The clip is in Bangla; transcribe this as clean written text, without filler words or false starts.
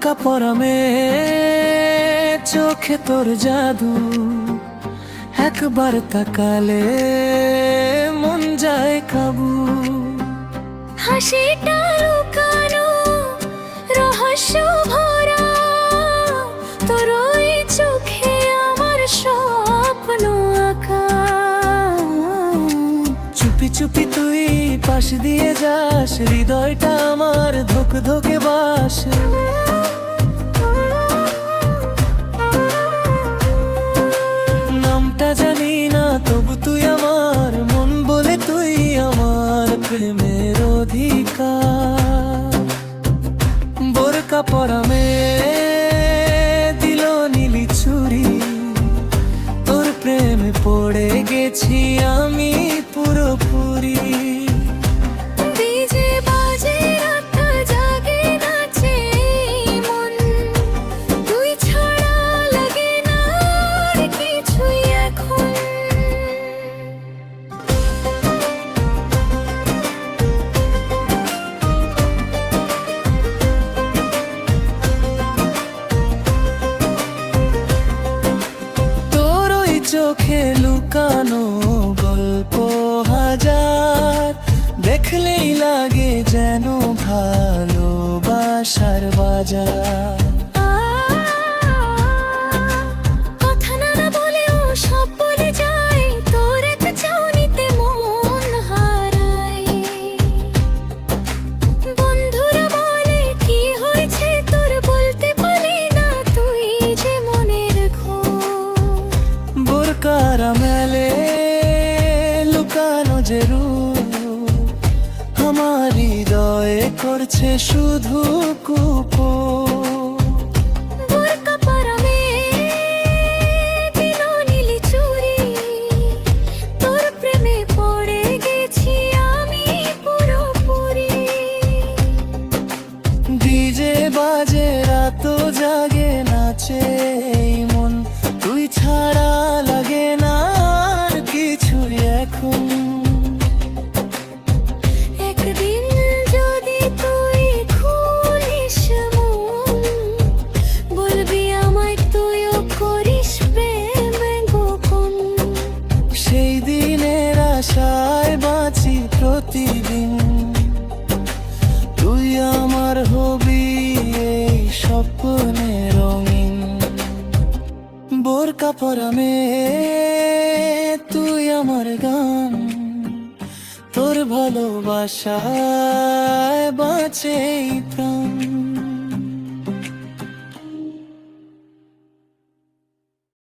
বোরকা পরা মেয়ে, চোখে তোর জাদু, একবার তাকালে মন যায় কাবু। হাসিটা লুকানো, রহস্য ভরা, তোর ওই চোখে আমার স্বপ্ন আঁকা। চুপি চুপি তুই পাশ দিয়ে যাস, হৃদয়টা আমার ধোক ধোকে বাস। নামটা জানি না তবু তুই আমার মন বলে, তুই আমার প্রেমের অধিকার। বোরকা পরা মেয়ে দিল নীলি ছুরি, তোর প্রেমে পড়ে গেছি আমি পুরোপুরি। ডিজে বাজে, রাতটা জাগে, নাচে মন, তুই ছাড়া লাগে না আর কিছুই এখন। তোর ওই চোখে লুকানো গল্প হাজার, দেখলেই লাগে যেন ভালোবাসার বাজার। কথা না বলেও সব বলে যায়, তোর এক চাউনিতে মন হারায়। বন্ধুরা বলে কি হয়েছে তোর, বলতে পারি না তুই যে মনের খোঁজ। বোরকার মেলে লুকানো যে রূপ, আমার হৃদয়ে করছে শুধু কুপো। বোরকা পরা মেয়ে দিল নীলি চুড়ি, তোর প্রেমে পড়ে গেছি আমি পুরোপুরি। ডিজে বাজে, রাত জাগে, নাচে এই মন, তুই ছাড়া লাগে না আর কিছুই এখন। একদিন যদি তুই খুলিস মন, বলবি আমায় তুইও করিস প্রেম গোপন। সেই দিনের আশায় বাঁচি প্রতিদিন, তুই আমার হবি এই স্বপ্নে রঙিন। বোরকা পরা মেয়ে তুই আমার গান, তোর ভালোবাসায় বাঁচে এই প্রাণ।